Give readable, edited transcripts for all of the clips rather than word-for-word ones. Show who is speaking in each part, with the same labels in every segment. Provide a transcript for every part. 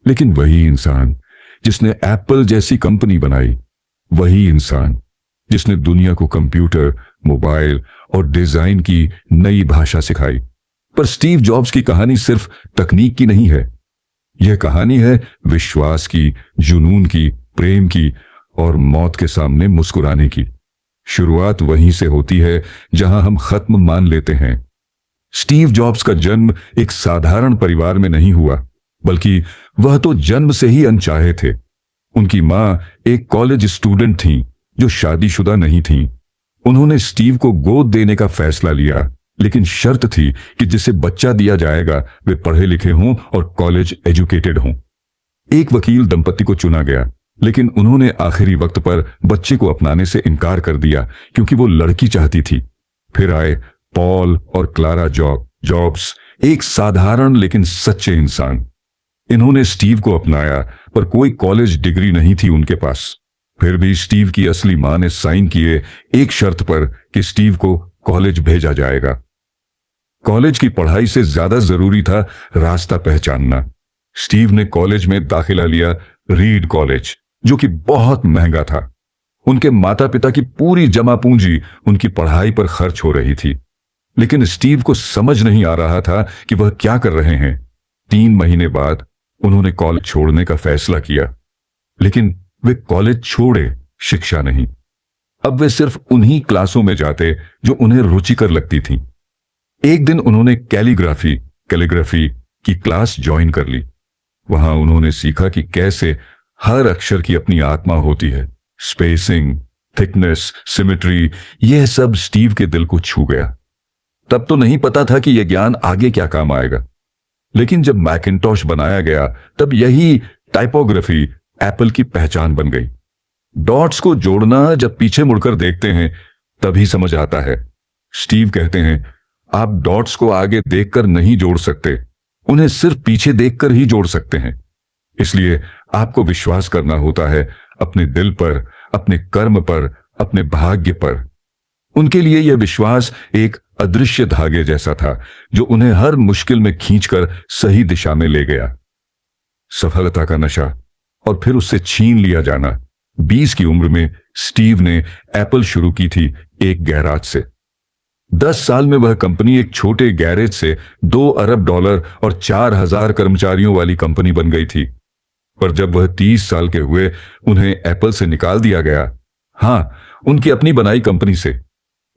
Speaker 1: लेकिन वही इंसान जिसने एप्पल जैसी कंपनी बनाई, वही इंसान जिसने दुनिया को कंप्यूटर, मोबाइल और डिजाइन की नई भाषा सिखाई। पर स्टीव जॉब्स की कहानी सिर्फ तकनीक की नहीं है। यह कहानी है विश्वास की, जुनून की, प्रेम की और मौत के सामने मुस्कुराने की। शुरुआत वहीं से होती है जहां हम खत्म मान लेते हैं। स्टीव जॉब्स का जन्म एक साधारण परिवार में नहीं हुआ, बल्कि वह तो जन्म से ही अनचाहे थे। उनकी मां एक कॉलेज स्टूडेंट थीं जो शादीशुदा नहीं थीं। उन्होंने स्टीव को गोद देने का फैसला लिया, लेकिन शर्त थी कि जिसे बच्चा दिया जाएगा वे पढ़े लिखे हों और कॉलेज एजुकेटेड हों। एक वकील दंपति को चुना गया, लेकिन उन्होंने आखिरी वक्त पर बच्चे को अपनाने से इनकार कर दिया क्योंकि वो लड़की चाहती थी। फिर आए पॉल और क्लारा जॉब्स, एक साधारण लेकिन सच्चे इंसान। इन्होंने स्टीव को अपनाया, पर कोई कॉलेज डिग्री नहीं थी उनके पास। फिर भी स्टीव की असली मां ने साइन किए एक शर्त पर कि स्टीव को कॉलेज भेजा जाएगा। कॉलेज की पढ़ाई से ज्यादा जरूरी था रास्ता पहचानना। स्टीव ने कॉलेज में दाखिला लिया, रीड कॉलेज, जो कि बहुत महंगा था। उनके माता पिता की पूरी जमा पूंजी उनकी पढ़ाई पर खर्च हो रही थी, लेकिन स्टीव को समझ नहीं आ रहा था कि वह क्या कर रहे हैं। 3 महीने बाद उन्होंने कॉलेज छोड़ने का फैसला किया, लेकिन वे कॉलेज छोड़े, शिक्षा नहीं। अब वे सिर्फ उन्हीं क्लासों में जाते जो उन्हें रुचिकर लगती थीं। एक दिन उन्होंने कैलीग्राफी की क्लास ज्वाइन कर ली। वहां उन्होंने सीखा कि कैसे हर अक्षर की अपनी आत्मा होती है। स्पेसिंग, थिकनेस, सिमेट्री, यह सब स्टीव के दिल को छू गया। तब तो नहीं पता था कि यह ज्ञान आगे क्या काम आएगा, लेकिन जब मैकिन्टॉश बनाया गया तब यही टाइपोग्राफी एप्पल की पहचान बन गई। डॉट्स को जोड़ना जब पीछे मुड़कर देखते हैं तभी समझ आता है। स्टीव कहते हैं, आप डॉट्स को आगे देखकर नहीं जोड़ सकते, उन्हें सिर्फ पीछे देखकर ही जोड़ सकते हैं। इसलिए आपको विश्वास करना होता है अपने दिल पर, अपने कर्म पर, अपने भाग्य पर। उनके लिए यह विश्वास एक अदृश्य धागे जैसा था जो उन्हें हर मुश्किल में खींचकर सही दिशा में ले गया। सफलता का नशा और फिर उससे छीन लिया जाना। 20 की उम्र में स्टीव ने एप्पल शुरू की थी एक गैराज से। 10 साल में वह कंपनी एक छोटे गैरेज से $2 अरब और 4,000 कर्मचारियों वाली कंपनी बन गई थी। पर जब वह 30 साल के हुए, उन्हें एप्पल से निकाल दिया गया। हां, उनकी अपनी बनाई कंपनी से।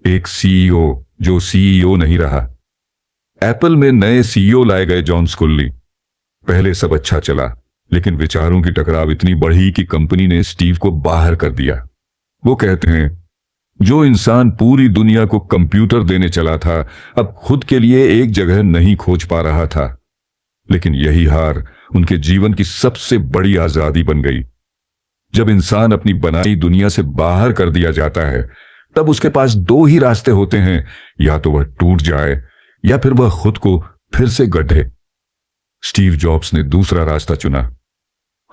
Speaker 1: एक सीईओ जो सीईओ नहीं रहा। एप्पल में नए सीईओ लाए गए, जॉन स्कुल्ली। पहले सब अच्छा चला, लेकिन विचारों की टकराव इतनी बढ़ी कि कंपनी ने स्टीव को बाहर कर दिया। वो कहते हैं, जो इंसान पूरी दुनिया को कंप्यूटर देने चला था, अब खुद के लिए एक जगह नहीं खोज पा रहा था। लेकिन यही हार उनके जीवन की सबसे बड़ी आजादी बन गई। जब इंसान अपनी बनाई दुनिया से बाहर कर दिया जाता है, तब उसके पास 2 ही रास्ते होते हैं, या तो वह टूट जाए या फिर वह खुद को फिर से गढ़े। स्टीव जॉब्स ने दूसरा रास्ता चुना,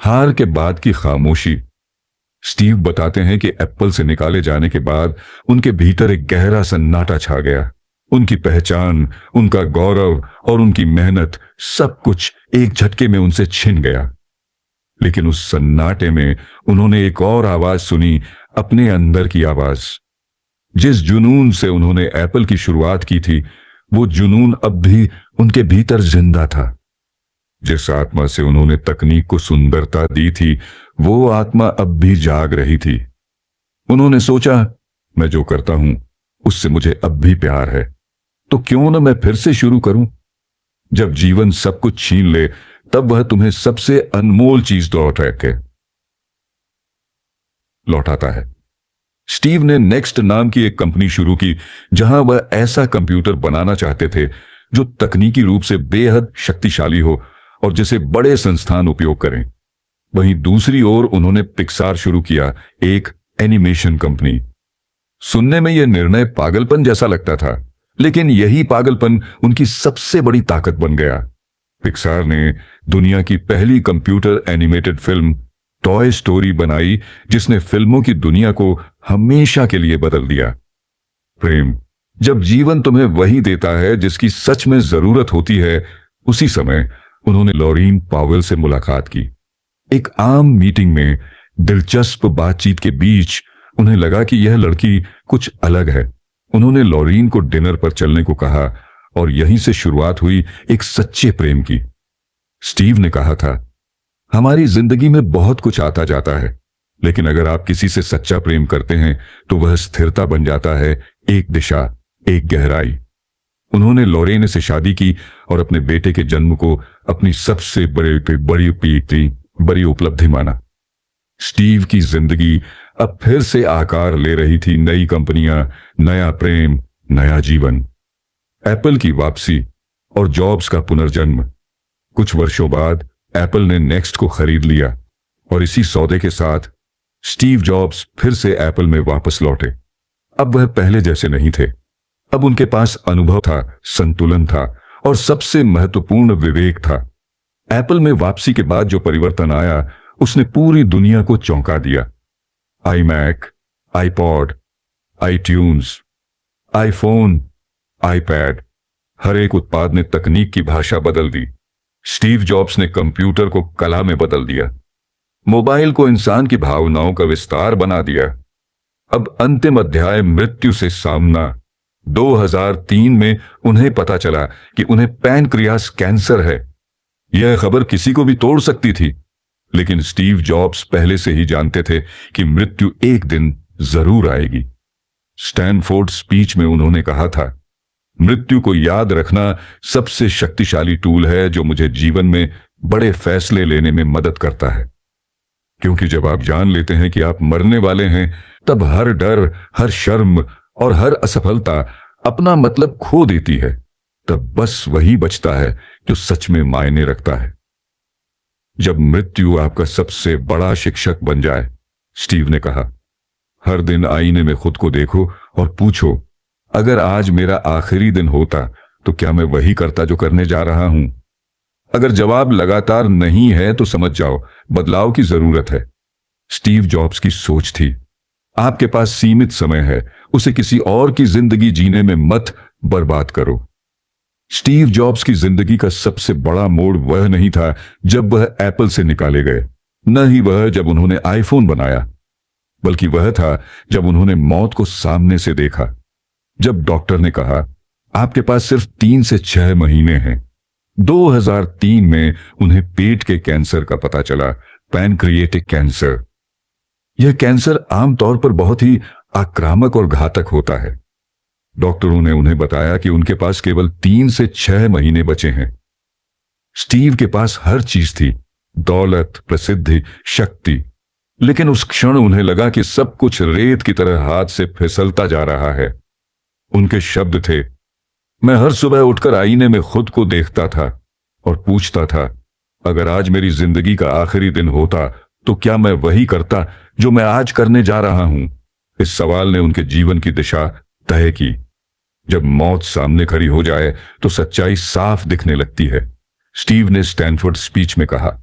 Speaker 1: हार के बाद की खामोशी। स्टीव बताते हैं कि एप्पल से निकाले जाने के बाद उनके भीतर एक गहरा सन्नाटा छा गया। उनकी पहचान, उनका गौरव और उनकी मेहनत, सब कुछ एक झटके में उनसे छिन गया। लेकिन उस सन्नाटे में उन्होंने एक और आवाज सुनी, अपने अंदर की आवाज। जिस जुनून से उन्होंने एप्पल की शुरुआत की थी, वो जुनून अब भी उनके भीतर जिंदा था। जिस आत्मा से उन्होंने तकनीक को सुंदरता दी थी, वो आत्मा अब भी जाग रही थी। उन्होंने सोचा, मैं जो करता हूं उससे मुझे अब भी प्यार है, तो क्यों न मैं फिर से शुरू करूं। जब जीवन सब कुछ छीन ले, तब वह तुम्हें सबसे अनमोल चीज लौटाता है। स्टीव ने नेक्स्ट नाम की एक कंपनी शुरू की, जहां वह ऐसा कंप्यूटर बनाना चाहते थे जो तकनीकी रूप से बेहद शक्तिशाली हो और जिसे बड़े संस्थान उपयोग करें। वहीं दूसरी ओर उन्होंने पिक्सार शुरू किया, एक एनिमेशन कंपनी। सुनने में यह निर्णय पागलपन जैसा लगता था, लेकिन यही पागलपन उनकी सबसे बड़ी ताकत बन गया। पिक्सार ने दुनिया की पहली computer animated film toy story बनाई, जिसने फिल्मों की दुनिया को हमेशा के लिए बदल दिया। प्रेम, जब जीवन तुम्हें वही देता है जिसकी सच में जरूरत होती है, उसी समय उन्होंने लॉरीन पावेल से मुलाकात की। एक आम मीटिंग में दिलचस्प बातचीत के बीच उन्हें लगा कि यह लड़की कुछ अलग है। उन्होंने लॉरीन को डिनर पर चलने को कहा और यहीं से शुरुआत हुई एक सच्चे प्रेम की। स्टीव ने कहा था, हमारी जिंदगी में बहुत कुछ आता जाता है, लेकिन अगर आप किसी से सच्चा प्रेम करते हैं तो वह स्थिरता बन जाता है, एक दिशा, एक गहराई। उन्होंने लॉरेन से शादी की और अपने बेटे के जन्म को अपनी सबसे बड़ी उपलब्धि माना। स्टीव की जिंदगी अब फिर से आकार ले रही थी, नई कंपनियां, नया प्रेम, नया जीवन। एप्पल की वापसी और जॉब्स का पुनर्जन्म। कुछ वर्षों बाद एप्पल ने नेक्स्ट को खरीद लिया और इसी सौदे के साथ स्टीव जॉब्स फिर से एप्पल में वापस लौटे। अब वह पहले जैसे नहीं थे। अब उनके पास अनुभव था, संतुलन था और सबसे महत्वपूर्ण विवेक था। एप्पल में वापसी के बाद जो परिवर्तन आया उसने पूरी दुनिया को चौंका दिया। IMac, iPod, iTunes, iPhone, iPad, हर एक उत्पाद ने तकनीक की भाषा बदल दी। स्टीव जॉब्स ने कंप्यूटर को कला में बदल दिया, मोबाइल को इंसान की भावनाओं का विस्तार बना दिया। अब अंतिम अध्याय, मृत्यु से सामना। 2003 में उन्हें पता चला कि उन्हें पैनक्रियास कैंसर है। यह खबर किसी को भी तोड़ सकती थी, लेकिन स्टीव जॉब्स पहले से ही जानते थे कि मृत्यु एक दिन जरूर आएगी। स्टैनफोर्ड स्पीच में उन्होंने कहा था, मृत्यु को याद रखना सबसे शक्तिशाली टूल है जो मुझे जीवन में बड़े फैसले लेने में मदद करता है। क्योंकि जब आप जान लेते हैं कि आप मरने वाले हैं, तब हर डर, हर शर्म और हर असफलता अपना मतलब खो देती है। तब बस वही बचता है जो सच में मायने रखता है। जब मृत्यु आपका सबसे बड़ा शिक्षक बन जाए, स्टीव ने कहा, हर दिन आईने में खुद को देखो और पूछो, अगर आज मेरा आखिरी दिन होता तो क्या मैं वही करता जो करने जा रहा हूं? अगर जवाब लगातार नहीं है तो समझ जाओ बदलाव की जरूरत है। स्टीव जॉब्स की सोच थी, आपके पास सीमित समय है, उसे किसी और की जिंदगी जीने में मत बर्बाद करो। स्टीव जॉब्स की जिंदगी का सबसे बड़ा मोड़ वह नहीं था जब वह एप्पल से निकाले गए, न ही वह जब उन्होंने आईफोन बनाया, बल्कि वह था जब उन्होंने मौत को सामने से देखा। जब डॉक्टर ने कहा, आपके पास सिर्फ 3 से 6 महीने हैं। 2003 में उन्हें पेट के कैंसर का पता चला, पैनक्रिएटिक कैंसर। यह कैंसर आमतौर पर बहुत ही आक्रामक और घातक होता है। डॉक्टरों ने उन्हें बताया कि उनके पास केवल 3 से 6 महीने बचे हैं। स्टीव के पास हर चीज थी, दौलत, प्रसिद्धि, शक्ति, लेकिन उस क्षण उन्हें लगा कि सब कुछ रेत की तरह हाथ से फिसलता जा रहा है। उनके शब्द थे, मैं हर सुबह उठकर आईने में खुद को देखता था और पूछता था, अगर आज मेरी जिंदगी का आखिरी दिन होता तो क्या मैं वही करता जो मैं आज करने जा रहा हूं? इस सवाल ने उनके जीवन की दिशा तय की। जब मौत सामने खड़ी हो जाए तो सच्चाई साफ दिखने लगती है। स्टीव ने स्टैनफोर्ड स्पीच में कहा,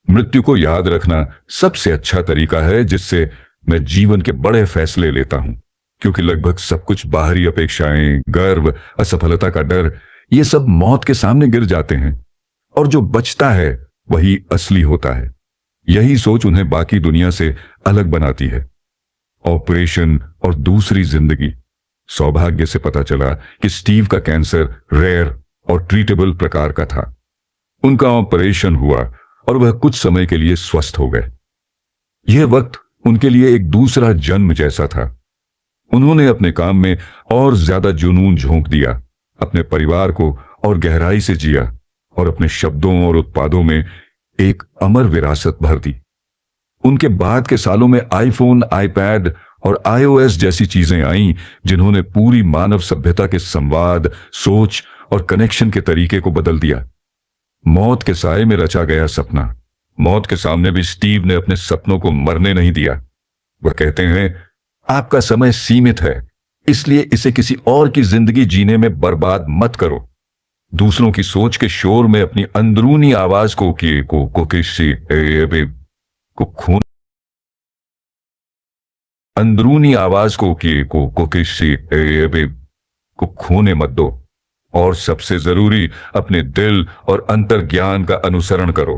Speaker 1: मृत्यु को याद रखना सबसे अच्छा तरीका है जिससे मैं जीवन के बड़े फैसले लेता हूं, क्योंकि लगभग सब कुछ, बाहरी अपेक्षाएं, गर्व, असफलता का डर, ये सब मौत के सामने गिर जाते हैं और जो बचता है वही असली होता है। यही सोच उन्हें बाकी दुनिया से अलग बनाती है। ऑपरेशन और दूसरी जिंदगी। सौभाग्य से पता चला कि स्टीव का कैंसर रेयर और ट्रीटेबल प्रकार का था। उनका ऑपरेशन हुआ और वह कुछ समय के लिए स्वस्थ हो गए। यह वक्त उनके लिए एक दूसरा जन्म जैसा था। उन्होंने अपने काम में और ज्यादा जुनून झोंक दिया, अपने परिवार को और गहराई से जिया और अपने शब्दों और उत्पादों में एक अमर विरासत भर दी। उनके बाद के सालों में आईफोन, आईपैड और आईओएस जैसी चीजें आईं जिन्होंने पूरी मानव सभ्यता के संवाद, सोच और कनेक्शन के तरीके को बदल दिया। मौत के साए में रचा गया सपना। मौत के सामने भी स्टीव ने अपने सपनों को मरने नहीं दिया। वह कहते हैं, आपका समय सीमित है, इसलिए इसे किसी और की जिंदगी जीने में बर्बाद मत करो। दूसरों की सोच के शोर में अपनी अंदरूनी आवाज को खोने मत दो। और सबसे जरूरी, अपने दिल और अंतर्ज्ञान का अनुसरण करो।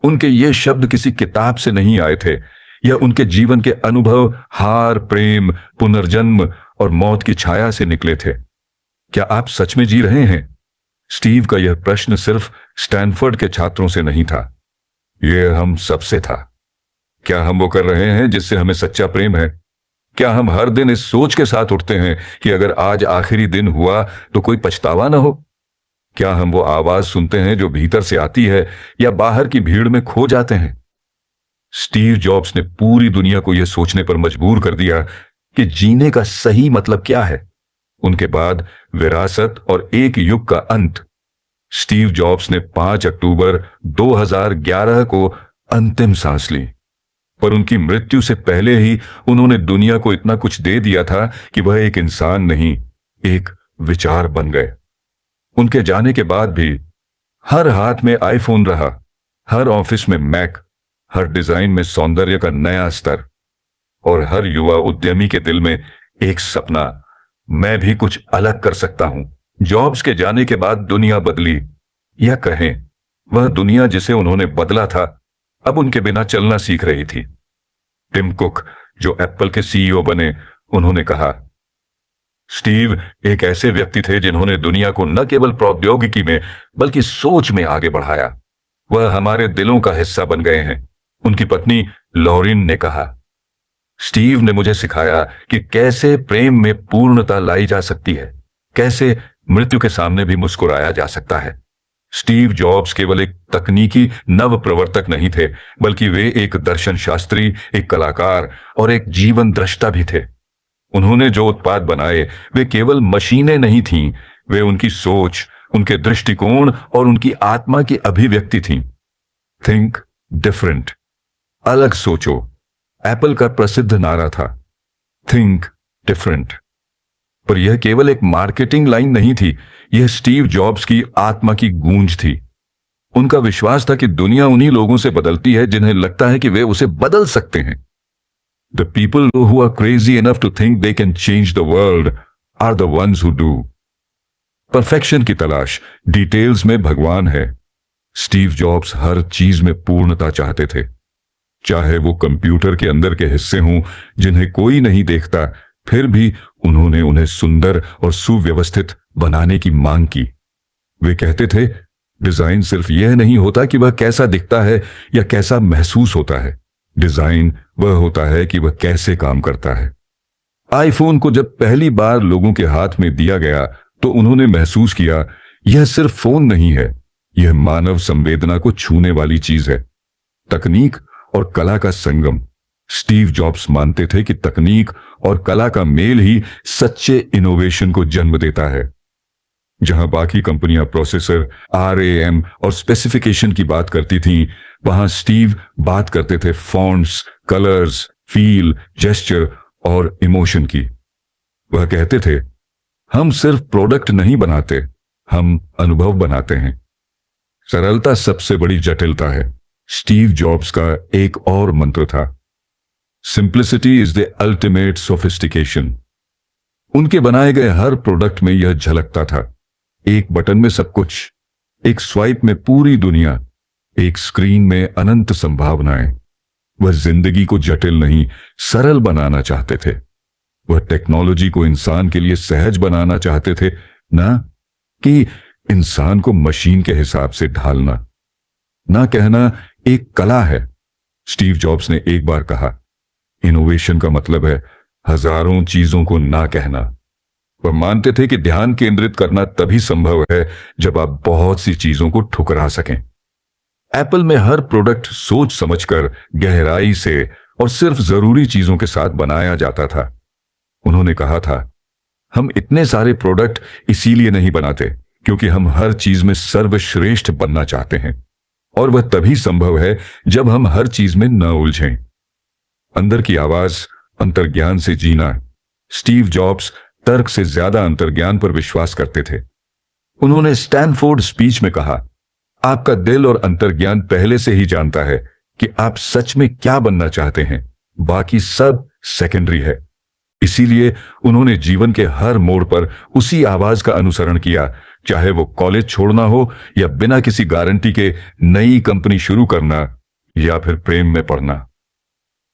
Speaker 1: उनके ये शब्द किसी किताब से नहीं आए थे, यह उनके जीवन के अनुभव, हार, प्रेम, पुनर्जन्म और मौत की छाया से निकले थे। क्या आप सच में जी रहे हैं? स्टीव का यह प्रश्न सिर्फ स्टैनफोर्ड के छात्रों से नहीं था, यह हम सबसे था। क्या हम वो कर रहे हैं जिससे हमें सच्चा प्रेम है? क्या हम हर दिन इस सोच के साथ उठते हैं कि अगर आज आखिरी दिन हुआ तो कोई पछतावा ना हो? क्या हम वो आवाज सुनते हैं जो भीतर से आती है या बाहर की भीड़ में खो जाते हैं? स्टीव जॉब्स ने पूरी दुनिया को यह सोचने पर मजबूर कर दिया कि जीने का सही मतलब क्या है। उनके बाद विरासत और एक युग का अंत। स्टीव जॉब्स ने 5 अक्टूबर 2011 को अंतिम सांस ली, पर उनकी मृत्यु से पहले ही उन्होंने दुनिया को इतना कुछ दे दिया था कि वह एक इंसान नहीं, एक विचार बन गए। उनके जाने के बाद भी हर हाथ में आईफोन रहा, हर ऑफिस में मैक, हर डिजाइन में सौंदर्य का नया स्तर, और हर युवा उद्यमी के दिल में एक सपना, मैं भी कुछ अलग कर सकता हूं। जॉब्स के जाने के बाद दुनिया बदली, या कहें वह दुनिया जिसे उन्होंने बदला था अब उनके बिना चलना सीख रही थी। टिम कुक, जो एप्पल के सीईओ बने, उन्होंने कहा, स्टीव एक ऐसे व्यक्ति थे जिन्होंने दुनिया को न केवल प्रौद्योगिकी में बल्कि सोच में आगे बढ़ाया। वह हमारे दिलों का हिस्सा बन गए हैं। उनकी पत्नी लॉरिन ने कहा, स्टीव ने मुझे सिखाया कि कैसे प्रेम में पूर्णता लाई जा सकती है, कैसे मृत्यु के सामने भी मुस्कुराया जा सकता है। स्टीव जॉब्स केवल एक तकनीकी नव प्रवर्तक नहीं थे, बल्कि वे एक दर्शन शास्त्री, एक कलाकार और एक जीवन दृष्टा भी थे। उन्होंने जो उत्पाद बनाए वे केवल मशीनें नहीं थीं, वे उनकी सोच, उनके दृष्टिकोण और उनकी आत्मा की अभिव्यक्ति थीं। थिंक डिफरेंट, अलग सोचो, एप्पल का प्रसिद्ध नारा था। Think different. पर यह केवल एक मार्केटिंग लाइन नहीं थी, यह स्टीव जॉब्स की आत्मा की गूंज थी। उनका विश्वास था कि दुनिया उन्हीं लोगों से बदलती है जिन्हें लगता है कि वे उसे बदल सकते हैं। The people who are crazy enough to think they can change the world are the ones who do. Perfection की तलाश, डिटेल्स में भगवान है। स्टीव जॉब्स हर चीज में पूर्णता चाहते थे, चाहे वो कंप्यूटर के अंदर के हिस्से हों जिन्हें कोई नहीं देखता, फिर भी उन्होंने उन्हें सुंदर और सुव्यवस्थित बनाने की मांग की। वे कहते थे, डिजाइन सिर्फ यह नहीं होता कि वह कैसा दिखता है या कैसा महसूस होता है, डिजाइन वह होता है कि वह कैसे काम करता है। आईफोन को जब पहली बार लोगों के हाथ में दिया गया तो उन्होंने महसूस किया, यह सिर्फ फोन नहीं है, यह मानव संवेदना को छूने वाली चीज है। तकनीक और कला का संगम। स्टीव जॉब्स मानते थे कि तकनीक और कला का मेल ही सच्चे इनोवेशन को जन्म देता है। जहां बाकी कंपनियां प्रोसेसर, आरएएम और स्पेसिफिकेशन की बात करती थीं, वहां स्टीव बात करते थे फॉन्ट्स, कलर्स, फील, जेस्चर और इमोशन की। वह कहते थे, हम सिर्फ प्रोडक्ट नहीं बनाते, हम अनुभव बनाते हैं। सरलता सबसे बड़ी जटिलता है। स्टीव जॉब्स का एक और मंत्र था, simplicity is the ultimate sophistication. उनके बनाए गए हर प्रोडक्ट में यह झलकता था। एक बटन में सब कुछ, एक स्वाइप में पूरी दुनिया, एक स्क्रीन में अनंत संभावनाएं। वह जिंदगी को जटिल नहीं, सरल बनाना चाहते थे। वह टेक्नोलॉजी को इंसान के लिए सहज बनाना चाहते थे, ना कि इंसान को मशीन के हिसाब से ढालना। ना कहना एक कला है। स्टीव जॉब्स ने एक बार कहा, इनोवेशन का मतलब है हजारों चीजों को ना कहना। वह मानते थे कि ध्यान केंद्रित करना तभी संभव है जब आप बहुत सी चीजों को ठुकरा सकें। एप्पल में हर प्रोडक्ट सोच समझकर, गहराई से और सिर्फ जरूरी चीजों के साथ बनाया जाता था। उन्होंने कहा था, हम इतने सारे प्रोडक्ट इसीलिए नहीं बनाते क्योंकि हम हर चीज में सर्वश्रेष्ठ बनना चाहते हैं, और वह तभी संभव है जब हम हर चीज में न उलझें। अंदर की आवाज, अंतर्ज्ञान से जीना। स्टीव जॉब्स तर्क से ज्यादा अंतर्ज्ञान पर विश्वास करते थे। उन्होंने स्टैनफोर्ड स्पीच में कहा, आपका दिल और अंतर्ज्ञान पहले से ही जानता है कि आप सच में क्या बनना चाहते हैं, बाकी सब सेकेंडरी है। इसीलिए उन्होंने जीवन के हर मोड़ पर उसी आवाज का अनुसरण किया चाहे वो कॉलेज छोड़ना हो या बिना किसी गारंटी के नई कंपनी शुरू करना या फिर प्रेम में पड़ना।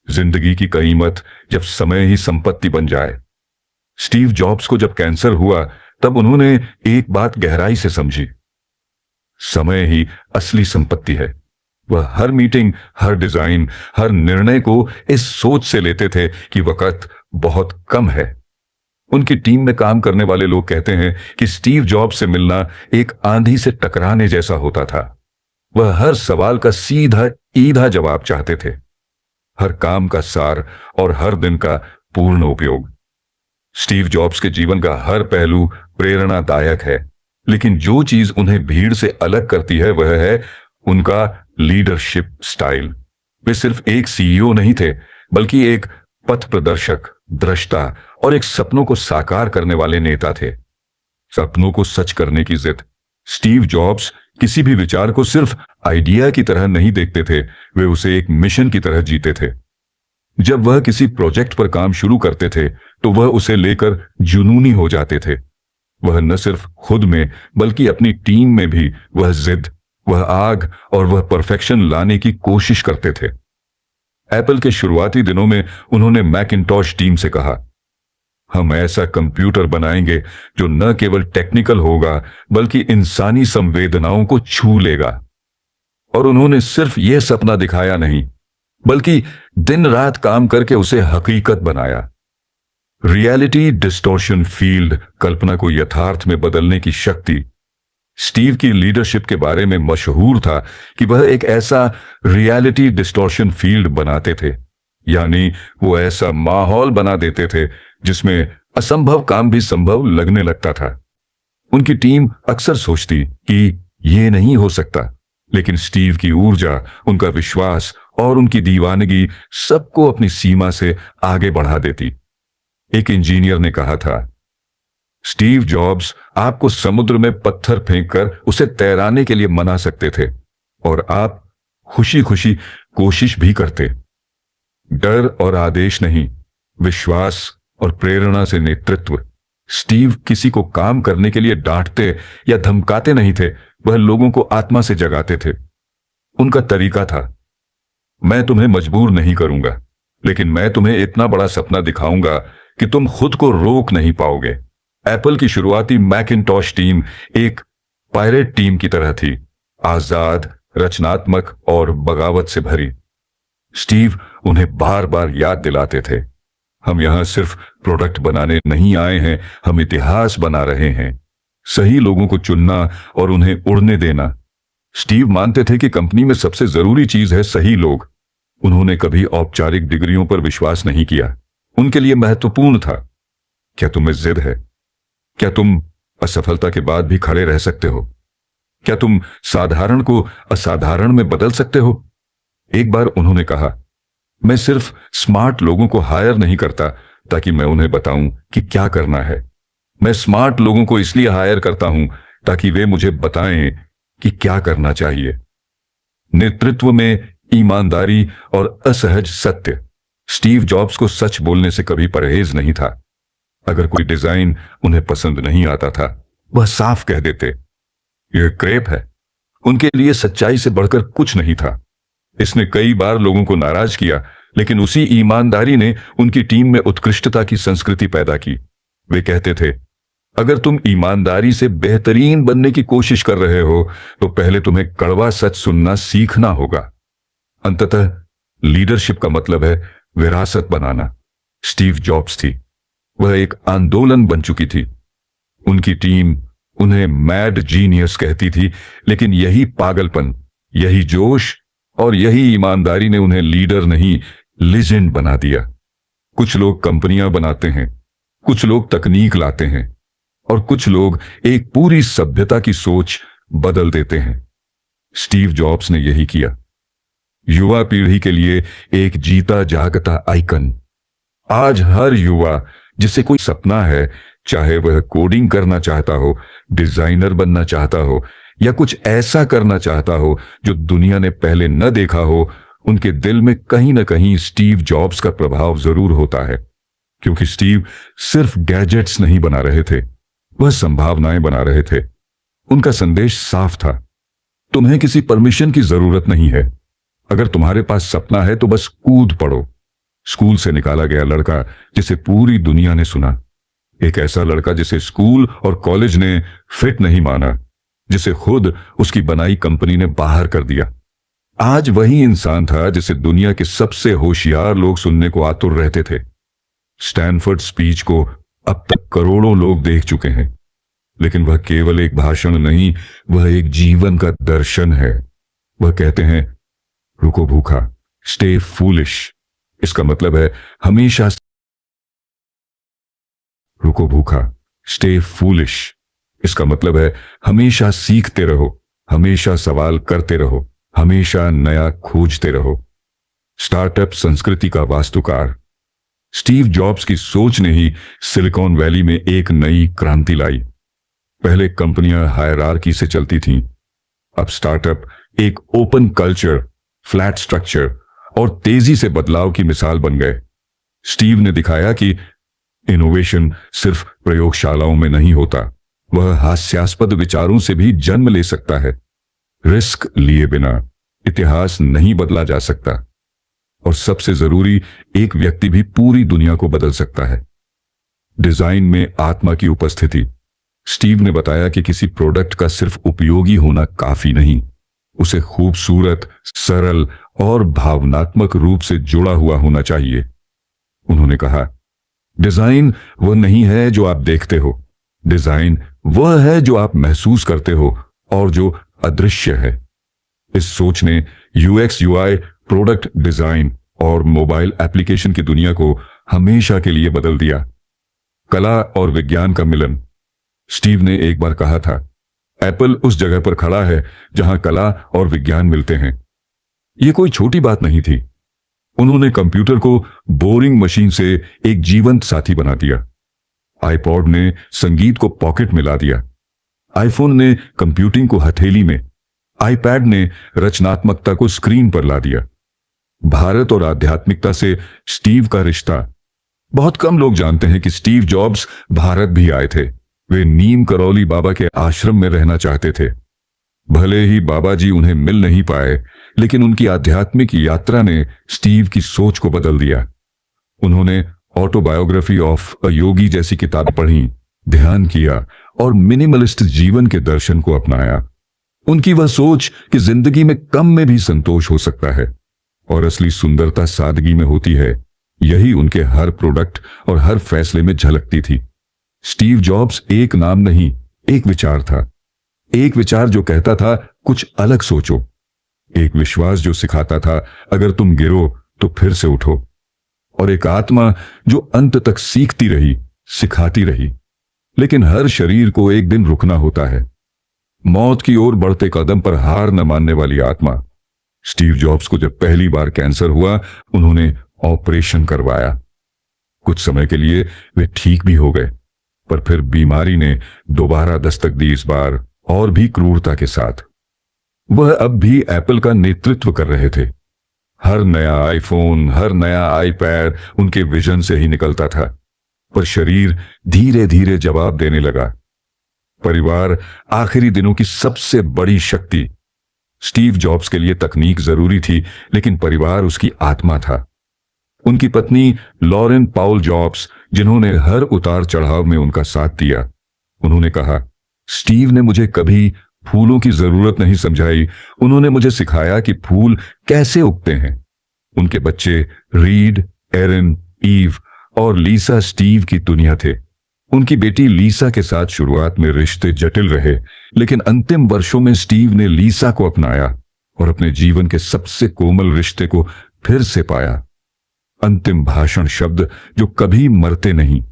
Speaker 1: जिंदगी की कीमत जब समय ही संपत्ति बन जाए। स्टीव जॉब्स को जब कैंसर हुआ तब उन्होंने एक बात गहराई से समझी, समय ही असली संपत्ति है। वह हर मीटिंग, हर डिजाइन, हर निर्णय को इस सोच से लेते थे कि वक्त बहुत कम है। उनकी टीम में काम करने वाले लोग कहते हैं कि स्टीव जॉब्स से मिलना एक आंधी से टकराने जैसा होता था। वह हर सवाल का सीधा ईधा जवाब चाहते थे, हर काम का सार और हर दिन का पूर्ण उपयोग। स्टीव जॉब्स के जीवन का हर पहलू प्रेरणादायक है, लेकिन जो चीज उन्हें भीड़ से अलग करती है वह है उनका लीडरशिप स्टाइल। वे सिर्फ एक सीईओ नहीं थे, बल्कि एक पथ प्रदर्शक, दृष्टा और एक सपनों को साकार करने वाले नेता थे। सपनों को सच करने की जिद। स्टीव जॉब्स किसी भी विचार को सिर्फ आइडिया की तरह नहीं देखते थे, वे उसे एक मिशन की तरह जीते थे। जब वह किसी प्रोजेक्ट पर काम शुरू करते थे तो वह उसे लेकर जुनूनी हो जाते थे। वह न सिर्फ खुद में बल्कि अपनी टीम में भी वह जिद, वह आग और वह परफेक्शन लाने की कोशिश करते थे। एप्पल के शुरुआती दिनों में उन्होंने मैकिन्टॉश टीम से कहा, हम ऐसा कंप्यूटर बनाएंगे जो न केवल टेक्निकल होगा बल्कि इंसानी संवेदनाओं को छू लेगा। और उन्होंने सिर्फ यह सपना दिखाया नहीं, बल्कि दिन रात काम करके उसे हकीकत बनाया। रियलिटी डिस्टॉर्शन फील्ड कल्पना को यथार्थ में बदलने की शक्ति। स्टीव की लीडरशिप के बारे में मशहूर था कि वह एक ऐसा रियलिटी डिस्टॉर्शन फील्ड बनाते थे, यानी वो ऐसा माहौल बना देते थे जिसमें असंभव काम भी संभव लगने लगता था। उनकी टीम अक्सर सोचती कि ये नहीं हो सकता, लेकिन स्टीव की ऊर्जा, उनका विश्वास और उनकी दीवानगी सबको अपनी सीमा से आगे बढ़ा देती। एक इंजीनियर ने कहा था, स्टीव जॉब्स आपको समुद्र में पत्थर फेंककर उसे तैराने के लिए मना सकते थे और आप खुशी खुशी कोशिश भी करते। डर और आदेश नहीं, विश्वास और प्रेरणा से नेतृत्व। स्टीव किसी को काम करने के लिए डांटते या धमकाते नहीं थे, वह लोगों को आत्मा से जगाते थे। उनका तरीका था, मैं तुम्हें मजबूर नहीं करूंगा, लेकिन मैं तुम्हें इतना बड़ा सपना दिखाऊंगा कि तुम खुद को रोक नहीं पाओगे। एप्पल की शुरुआती मैकिन्टॉश टीम एक पायरेट टीम की तरह थी, आजाद, रचनात्मक और बगावत से भरी। स्टीव उन्हें बार बार याद दिलाते थे, हम यहां सिर्फ प्रोडक्ट बनाने नहीं आए हैं, हम इतिहास बना रहे हैं। सही लोगों को चुनना और उन्हें उड़ने देना। स्टीव मानते थे कि कंपनी में सबसे जरूरी चीज है सही लोग। उन्होंने कभी औपचारिक डिग्रियों पर विश्वास नहीं किया। उनके लिए महत्वपूर्ण था, क्या तुम्हें जिद है? क्या तुम असफलता के बाद भी खड़े रह सकते हो? क्या तुम साधारण को असाधारण में बदल सकते हो? एक बार उन्होंने कहा, मैं सिर्फ स्मार्ट लोगों को हायर नहीं करता ताकि मैं उन्हें बताऊं कि क्या करना है। मैं स्मार्ट लोगों को इसलिए हायर करता हूं ताकि वे मुझे बताएं कि क्या करना चाहिए। नेतृत्व में ईमानदारी और असहज सत्य। स्टीव जॉब्स को सच बोलने से कभी परहेज नहीं था। अगर कोई डिजाइन उन्हें पसंद नहीं आता था, वह साफ कह देते, यह क्रेप है। उनके लिए सच्चाई से बढ़कर कुछ नहीं था। इसने कई बार लोगों को नाराज किया, लेकिन उसी ईमानदारी ने उनकी टीम में उत्कृष्टता की संस्कृति पैदा की। वे कहते थे, अगर तुम ईमानदारी से बेहतरीन बनने की कोशिश कर रहे हो तो पहले तुम्हें कड़वा सच सुनना सीखना होगा। अंततः लीडरशिप का मतलब है विरासत बनाना। स्टीव जॉब्स थी, वह एक आंदोलन बन चुकी थी। उनकी टीम उन्हें मैड जीनियस कहती थी, लेकिन यही पागलपन, यही जोश और यही ईमानदारी ने उन्हें लीडर नहीं, लीजेंड बना दिया। कुछ लोग कंपनियां बनाते हैं, कुछ लोग तकनीक लाते हैं और कुछ लोग एक पूरी सभ्यता की सोच बदल देते हैं। स्टीव जॉब्स ने यही किया। युवा पीढ़ी के लिए एक जीता जागता आइकन। आज हर युवा जिसे कोई सपना है, चाहे वह कोडिंग करना चाहता हो, डिजाइनर बनना चाहता हो या कुछ ऐसा करना चाहता हो जो दुनिया ने पहले न देखा हो, उनके दिल में कहीं ना कहीं स्टीव जॉब्स का प्रभाव जरूर होता है। क्योंकि स्टीव सिर्फ गैजेट्स नहीं बना रहे थे, वह संभावनाएं बना रहे थे। उनका संदेश साफ था, तुम्हें किसी परमिशन की जरूरत नहीं है। अगर तुम्हारे पास सपना है तो बस कूद पड़ो। स्कूल से निकाला गया लड़का जिसे पूरी दुनिया ने सुना, एक ऐसा लड़का जिसे स्कूल और कॉलेज ने फिट नहीं माना, जिसे खुद उसकी बनाई कंपनी ने बाहर कर दिया, आज वही इंसान था जिसे दुनिया के सबसे होशियार लोग सुनने को आतुर रहते थे। स्टैनफोर्ड स्पीच को अब तक करोड़ों लोग देख चुके हैं, लेकिन वह केवल एक भाषण नहीं, वह एक जीवन का दर्शन है। वह कहते हैं, रुको भूखा, स्टे फूलिश। इसका मतलब है हमेशा रुको भूखा, स्टे फूलिश। इसका मतलब है हमेशा सीखते रहो, हमेशा सवाल करते रहो, हमेशा नया खोजते रहो। स्टार्टअप संस्कृति का वास्तुकार स्टीव जॉब्स की सोच ने ही सिलिकॉन वैली में एक नई क्रांति लाई। पहले कंपनियां हायरार्की से चलती थीं, अब स्टार्टअप एक ओपन कल्चर, फ्लैट स्ट्रक्चर और तेजी से बदलाव की मिसाल बन गए। स्टीव ने दिखाया कि इनोवेशन सिर्फ प्रयोगशालाओं में नहीं होता, वह हास्यास्पद विचारों से भी जन्म ले सकता है। रिस्क लिए बिना इतिहास नहीं बदला जा सकता, और सबसे जरूरी, एक व्यक्ति भी पूरी दुनिया को बदल सकता है। डिजाइन में आत्मा की उपस्थिति। स्टीव ने बताया कि किसी प्रोडक्ट का सिर्फ उपयोगी होना काफी नहीं, उसे खूबसूरत, सरल और भावनात्मक रूप से जुड़ा हुआ होना चाहिए। उन्होंने कहा, डिजाइन वह नहीं है जो आप देखते हो, डिजाइन वह है जो आप महसूस करते हो और जो अदृश्य है। इस सोच ने यूएक्स यूआई, प्रोडक्ट डिजाइन और मोबाइल एप्लीकेशन की दुनिया को हमेशा के लिए बदल दिया। कला और विज्ञान का मिलन। स्टीव ने एक बार कहा था, एप्पल उस जगह पर खड़ा है जहां कला और विज्ञान मिलते हैं। यह कोई छोटी बात नहीं थी। उन्होंने कंप्यूटर को बोरिंग मशीन से एक जीवंत साथी बना दिया। आईपॉड ने संगीत को पॉकेट में ला दिया, आईफोन ने कंप्यूटिंग को हथेली में, आईपैड ने रचनात्मकता को स्क्रीन पर ला दिया। भारत और आध्यात्मिकता से स्टीव का रिश्ता। बहुत कम लोग जानते हैं कि स्टीव जॉब्स भारत भी आए थे। वे नीम करौली बाबा के आश्रम में रहना चाहते थे। भले ही बाबा जी उन्हें मिल नहीं पाए, लेकिन उनकी आध्यात्मिक यात्रा ने स्टीव की सोच को बदल दिया। उन्होंने ऑटोबायोग्राफी ऑफ अ योगी जैसी किताब पढ़ी, ध्यान किया और मिनिमलिस्ट जीवन के दर्शन को अपनाया। उनकी वह सोच कि जिंदगी में कम में भी संतोष हो सकता है और असली सुंदरता सादगी में होती है, यही उनके हर प्रोडक्ट और हर फैसले में झलकती थी। स्टीव जॉब्स एक नाम नहीं, एक विचार था। एक विचार जो कहता था, कुछ अलग सोचो। एक विश्वास जो सिखाता था, अगर तुम गिरो तो फिर से उठो। और एक आत्मा जो अंत तक सीखती रही, सिखाती रही। लेकिन हर शरीर को एक दिन रुकना होता है। मौत की ओर बढ़ते कदम पर हार न मानने वाली आत्मा। स्टीव जॉब्स को जब पहली बार कैंसर हुआ, उन्होंने ऑपरेशन करवाया। कुछ समय के लिए वे ठीक भी हो गए, पर फिर बीमारी ने दोबारा दस्तक दी, इस बार और भी क्रूरता के साथ। वह अब भी एप्पल का नेतृत्व कर रहे थे। हर नया आईफोन, हर नया आईपैड उनके विजन से ही निकलता था, पर शरीर धीरे धीरे जवाब देने लगा। परिवार आखिरी दिनों की सबसे बड़ी शक्ति। स्टीव जॉब्स के लिए तकनीक जरूरी थी, लेकिन परिवार उसकी आत्मा था। उनकी पत्नी लॉरेन पाउल जॉब्स, जिन्होंने हर उतार चढ़ाव में उनका साथ दिया, उन्होंने कहा, स्टीव ने मुझे कभी फूलों की जरूरत नहीं समझाई, उन्होंने मुझे सिखाया कि फूल कैसे उगते हैं। उनके बच्चे रीड, एरन, ईव और लीसा स्टीव की दुनिया थे। उनकी बेटी लीसा के साथ शुरुआत में रिश्ते जटिल रहे, लेकिन अंतिम वर्षों में स्टीव ने लीसा को अपनाया और अपने जीवन के सबसे कोमल रिश्ते को फिर से पाया। अंतिम भाषण शब्द जो कभी मरते नहीं।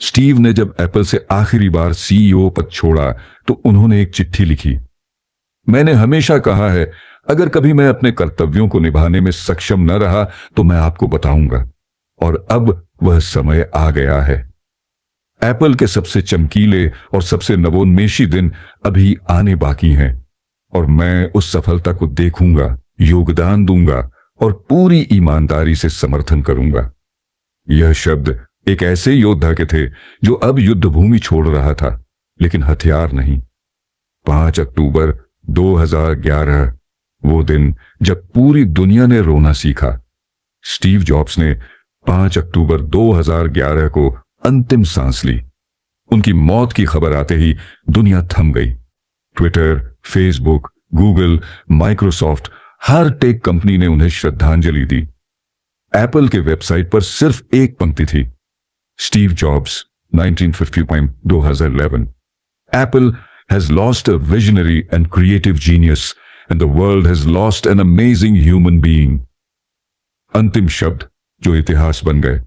Speaker 1: स्टीव ने जब एप्पल से आखिरी बार सीईओ पद छोड़ा, तो उन्होंने एक चिट्ठी लिखी। मैंने हमेशा कहा है, अगर कभी मैं अपने कर्तव्यों को निभाने में सक्षम न रहा तो मैं आपको बताऊंगा, और अब वह समय आ गया है। एप्पल के सबसे चमकीले और सबसे नवोन्मेषी दिन अभी आने बाकी हैं, और मैं उस सफलता को देखूंगा, योगदान दूंगा और पूरी ईमानदारी से समर्थन करूंगा। यह शब्द एक ऐसे योद्धा के थे जो अब युद्ध भूमि छोड़ रहा था, लेकिन हथियार नहीं। 5 अक्टूबर 2011, वो दिन जब पूरी दुनिया ने रोना सीखा। स्टीव जॉब्स ने 5 अक्टूबर 2011 को अंतिम सांस ली। उनकी मौत की खबर आते ही दुनिया थम गई। ट्विटर, फेसबुक, गूगल, माइक्रोसॉफ्ट, हर टेक कंपनी ने उन्हें श्रद्धांजलि दी। एप्पल के वेबसाइट पर सिर्फ एक पंक्ति थी, Steve jobs 1950-2011। Apple has lost a visionary and creative genius, and the world has lost an amazing human being. अंतिम शब्द जो इतिहास बन गए।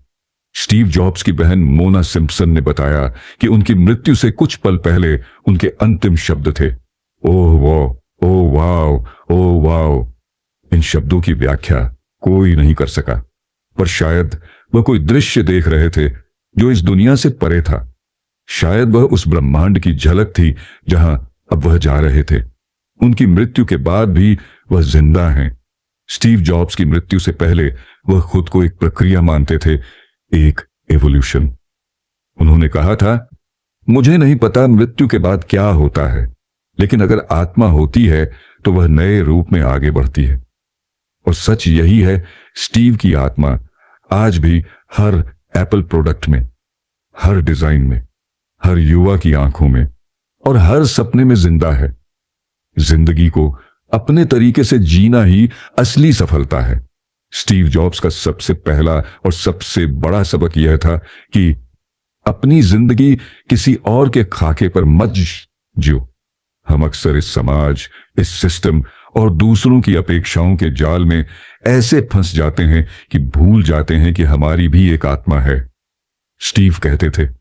Speaker 1: स्टीव जॉब्स की बहन मोना सिम्पसन ने बताया कि उनकी मृत्यु से कुछ पल पहले उनके अंतिम शब्द थे, ओह वो, ओह वाओ, ओह वाओ। इन शब्दों की व्याख्या कोई नहीं कर सका, पर शायद वह कोई दृश्य देख रहे थे जो इस दुनिया से परे था। शायद वह उस ब्रह्मांड की झलक थी जहां अब वह जा रहे थे। उनकी मृत्यु के बाद भी वह जिंदा हैं। स्टीव जॉब्स की मृत्यु से पहले वह खुद को एक प्रक्रिया मानते थे, एक एवोल्यूशन। उन्होंने कहा था, मुझे नहीं पता मृत्यु के बाद क्या होता है, लेकिन अगर आत्मा होती है तो वह नए रूप में आगे बढ़ती है। और सच यही है, स्टीव की आत्मा आज भी हर एप्पल प्रोडक्ट में, हर डिजाइन में, हर युवा की आंखों में और हर सपने में जिंदा है। जिंदगी को अपने तरीके से जीना ही असली सफलता है। स्टीव जॉब्स का सबसे पहला और सबसे बड़ा सबक यह था कि अपनी जिंदगी किसी और के खाके पर मत जियो। हम अक्सर इस समाज, इस सिस्टम और दूसरों की अपेक्षाओं के जाल में ऐसे फंस जाते हैं कि भूल जाते हैं कि हमारी भी एक आत्मा है। स्टीव कहते थे,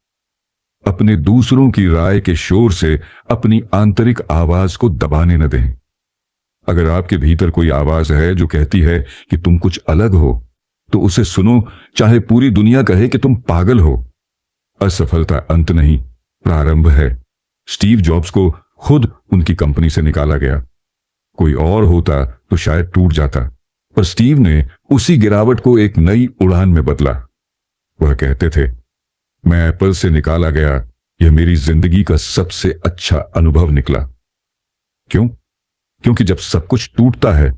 Speaker 1: अपने दूसरों की राय के शोर से अपनी आंतरिक आवाज को दबाने न दें। अगर आपके भीतर कोई आवाज है जो कहती है कि तुम कुछ अलग हो, तो उसे सुनो, चाहे पूरी दुनिया कहे कि तुम पागल हो। असफलता अंत नहीं, प्रारंभ है। स्टीव जॉब्स को खुद उनकी कंपनी से निकाला गया। कोई और होता तो शायद टूट जाता, पर स्टीव ने उसी गिरावट को एक नई उड़ान में बदला। वह कहते थे, मैं एप्पल से निकाला गया, यह मेरी जिंदगी का सबसे अच्छा अनुभव निकला। क्यों? क्योंकि जब सब कुछ टूटता है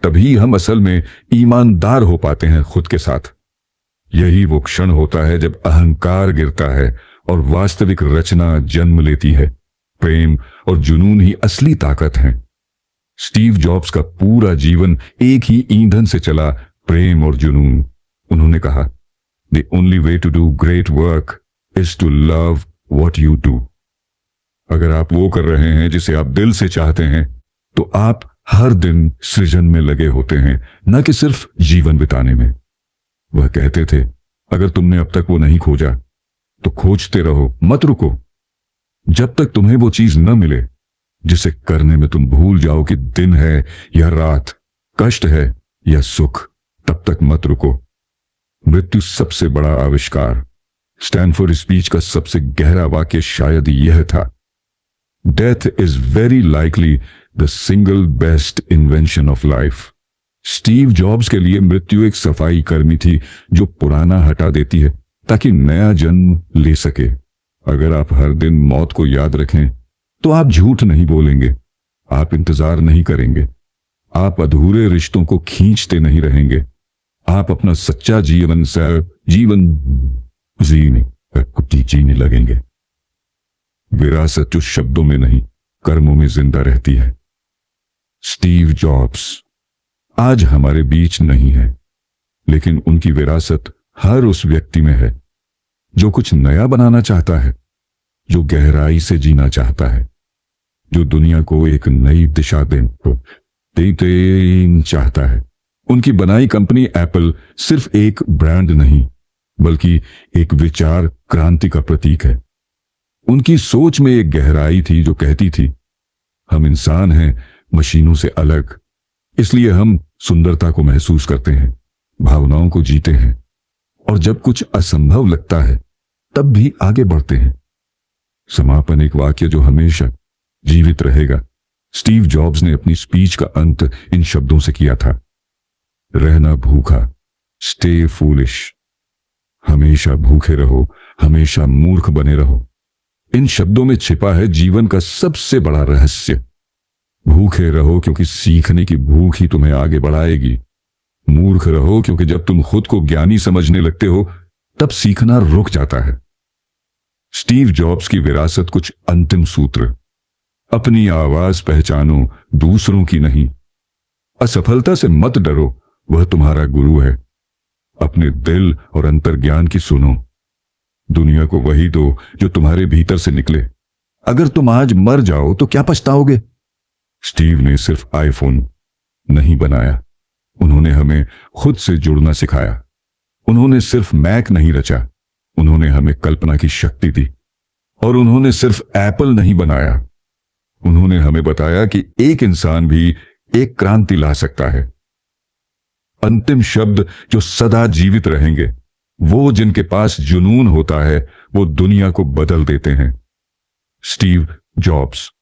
Speaker 1: तभी हम असल में ईमानदार हो पाते हैं खुद के साथ। यही वो क्षण होता है जब अहंकार गिरता है और वास्तविक रचना जन्म लेती है। प्रेम और जुनून ही असली ताकत हैं। स्टीव जॉब्स का पूरा जीवन एक ही ईंधन से चला, प्रेम और जुनून। उन्होंने कहा, The only way to do great work is to love what you do. अगर आप वो कर रहे हैं जिसे आप दिल से चाहते हैं, तो आप हर दिन सृजन में लगे होते हैं, न कि सिर्फ जीवन बिताने में। वह कहते थे, अगर तुमने अब तक वो नहीं खोजा तो खोजते रहो, मत रुको। जब तक तुम्हें वो चीज न मिले जिसे करने में तुम भूल जाओ कि दिन है या रात, कष्ट है या सुख, तब तक मत रुको। मृत्यु सबसे बड़ा आविष्कार। स्टैनफोर्ड स्पीच का सबसे गहरा वाक्य शायद यह था, death is very likely the single best invention of life. Steve jobs के लिए मृत्यु एक सफाई कर्मी थी जो पुराना हटा देती है ताकि नया जन्म ले सके। अगर आप हर दिन मौत को याद रखें तो आप झूठ नहीं बोलेंगे, आप इंतजार नहीं करेंगे, आप अधूरे रिश्तों को खींचते नहीं रहेंगे, आप अपना सच्चा जीवन जीने लगेंगे। विरासत जो शब्दों में नहीं, कर्मों में जिंदा रहती है। स्टीव जॉब्स आज हमारे बीच नहीं है, लेकिन उनकी विरासत हर उस व्यक्ति में है जो कुछ नया बनाना चाहता है, जो गहराई से जीना चाहता है, जो दुनिया को एक नई दिशा देना चाहता है। उनकी बनाई कंपनी एप्पल सिर्फ एक ब्रांड नहीं, बल्कि एक विचार क्रांति का प्रतीक है। उनकी सोच में एक गहराई थी जो कहती थी, हम इंसान हैं मशीनों से अलग, इसलिए हम सुंदरता को महसूस करते हैं, भावनाओं को जीते हैं, और जब कुछ असंभव लगता है तब भी आगे बढ़ते हैं। समापन एक वाक्य जो हमेशा जीवित रहेगा। स्टीव जॉब्स ने अपनी स्पीच का अंत इन शब्दों से किया था, रहना भूखा, स्टे फूलिश। हमेशा भूखे रहो, हमेशा मूर्ख बने रहो। इन शब्दों में छिपा है जीवन का सबसे बड़ा रहस्य। भूखे रहो क्योंकि सीखने की भूख ही तुम्हें आगे बढ़ाएगी। मूर्ख रहो क्योंकि जब तुम खुद को ज्ञानी समझने लगते हो तब सीखना रुक जाता है। स्टीव जॉब्स की विरासत कुछ अंतिम सूत्र। अपनी आवाज पहचानो, दूसरों की नहीं। असफलता से मत डरो, वह तुम्हारा गुरु है। अपने दिल और अंतर्ज्ञान की सुनो। दुनिया को वही दो जो तुम्हारे भीतर से निकले। अगर तुम आज मर जाओ तो क्या पछताओगे? स्टीव ने सिर्फ आईफोन नहीं बनाया, उन्होंने हमें खुद से जुड़ना सिखाया। उन्होंने सिर्फ मैक नहीं रचा, उन्होंने हमें कल्पना की शक्ति दी। और उन्होंने सिर्फ एप्पल नहीं बनाया, उन्होंने हमें बताया कि एक इंसान भी एक क्रांति ला सकता है। अंतिम शब्द जो सदा जीवित रहेंगे, वो जिनके पास जुनून होता है, वो दुनिया को बदल देते हैं। Steve jobs.